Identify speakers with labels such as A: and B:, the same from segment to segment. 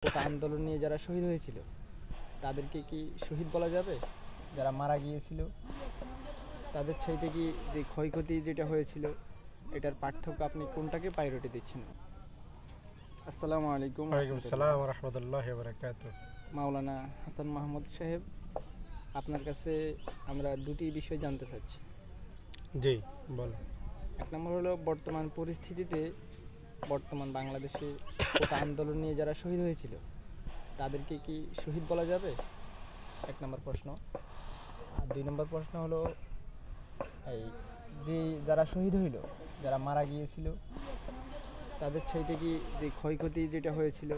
A: কোটা আন্দোলন নিয়ে যারা শহীদ হয়েছিল তাদেরকে কি শহীদ বলা যাবে? যারা মারা গিয়েছিল তাদের চাইতে কি যে ক্ষয়ক্ষতি যেটা হয়েছিল এটার পার্থক্য আপনি কোনটাকে প্রায়োরিটি দিচ্ছেন? আসসালামু আলাইকুম।
B: ওয়ালাইকুম আসসালাম ওয়া রাহমাতুল্লাহি ওয়া বারাকাতুহু।
A: মাওলানা হাসান মাহমুদ সাহেব, আপনার কাছে আমরা দুটি বিষয় জানতে চাচ্ছি।
B: জি বল।
A: এক নম্বর হলো বর্তমান পরিস্থিতিতে বর্তমান বাংলাদেশে কোটা আন্দোলন নিয়ে যারা শহীদ হয়েছিল তাদেরকে কি শহীদ বলা যাবে? এক নম্বর প্রশ্ন। আর দুই নম্বর প্রশ্ন হলো এই যে যারা শহীদ হইল, যারা মারা গিয়েছিল তাদের চাইতে কি যে ক্ষয়ক্ষতি যেটা হয়েছিল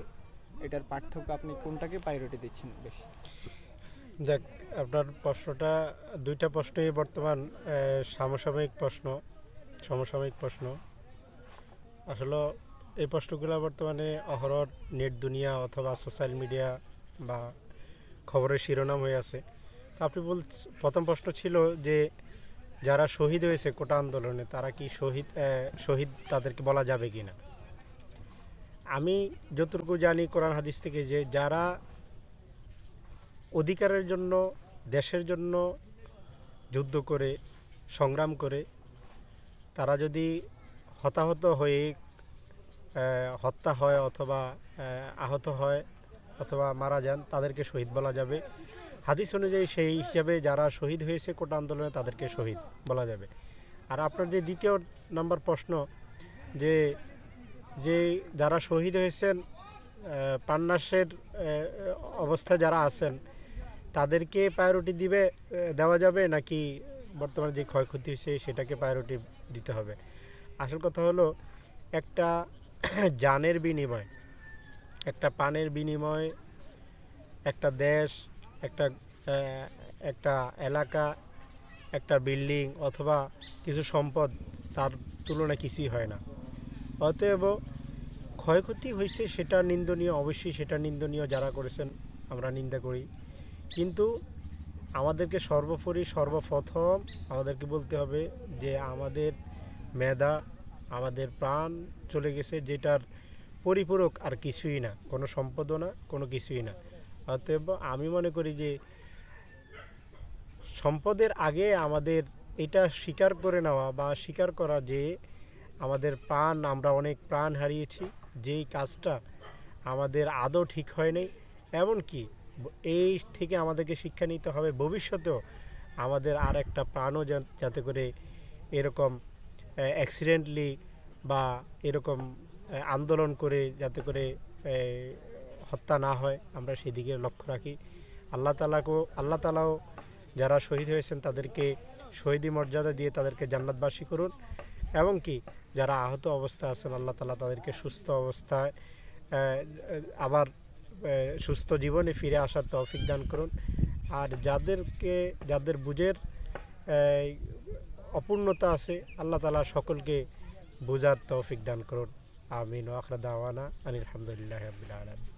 A: এটার পার্থক্য আপনি কোনটাকে প্রায়োরিটি দিচ্ছেন বেশি?
B: যাক, আপনার প্রশ্নটা দুইটা প্রশ্নই বর্তমান সমসাময়িক প্রশ্ন। আসলে এই প্রশ্নগুলো বর্তমানে অহরহ নেট দুনিয়া অথবা সোশ্যাল মিডিয়া বা খবরের শিরোনাম হয়ে আছে। তো আপনি প্রথম প্রশ্ন ছিল যে যারা শহীদ হয়েছে কোটা আন্দোলনে তারা কি শহীদ তাদেরকে বলা যাবে কি না। আমি যতটুকু জানি কোরআন হাদিস থেকে যে যারা অধিকারের জন্য দেশের জন্য যুদ্ধ করে সংগ্রাম করে তারা যদি হতাহত হয়ে হত্যা হয় অথবা আহত হয় অথবা মারা যান তাদেরকে শহীদ বলা যাবে। হাদিস অনুযায়ী সেই হিসাবে যারা শহীদ হয়েছে কোটা আন্দোলনে তাদেরকে শহীদ বলা যাবে। আর আপনার যে দ্বিতীয় নম্বর প্রশ্ন যে যে যারা শহীদ হয়েছেন প্রাণনাশের অবস্থায় যারা আছেন তাদেরকে প্রায়োরিটি দেওয়া যাবে নাকি বর্তমানে যে ক্ষয়ক্ষতি হয়েছে সেটাকে প্রায়োরিটি দিতে হবে। আসল কথা হলো একটা জানের বিনিময়, একটা প্রাণের বিনিময়, একটা দেশ, একটা এলাকা, একটা বিল্ডিং অথবা কিছু সম্পদ তার তুলনায় কিছুই হয় না। অতএব ক্ষয়ক্ষতি হয়েছে সেটা নিন্দনীয়, অবশ্যই সেটা নিন্দনীয়, যারা করেছেন আমরা নিন্দা করি। কিন্তু আমাদেরকে সর্বপ্রথম আমাদেরকে বলতে হবে যে আমাদের মেধা, আমাদের প্রাণ চলে গেছে যেটার পরিপূরক আর কিছুই না, কোনো সম্পদও না, কোনো কিছুই না। অতএব আমি মনে করি যে সম্পদের আগে আমাদের এটা স্বীকার করে নেওয়া বা স্বীকার করা যে আমাদের আমরা অনেক প্রাণ হারিয়েছি, যেই কাজটা আমাদের আদৌ ঠিক হয়নি। এমনকি এই থেকে আমাদেরকে শিক্ষা নিতে হবে ভবিষ্যতেও আমাদের আর একটা প্রাণও যাতে করে এরকম অ্যাক্সিডেন্টলি বা এরকম আন্দোলন করে যাতে করে হত্যা না হয়, আমরা সেদিকে লক্ষ্য রাখি। আল্লাহ তাআলাও যারা শহীদ হয়েছেন তাদেরকে শহীদি মর্যাদা দিয়ে তাদেরকে জান্নাতবাসী করুন, এবং কি যারা আহত অবস্থায় আছেন আল্লাহ তাআলা তাদেরকে সুস্থ অবস্থায় আবার সুস্থ জীবনে ফিরে আসার তৌফিক দান করুন। আর যাদের বুঝের অপূর্ণতা আছে আল্লাহ তাআলা সকলকে বুঝার তৌফিক দান করুন। আমিন ওয়া আখিরু দাওয়ানা আনিল হামদুলিল্লাহি রাব্বিল আলামিন।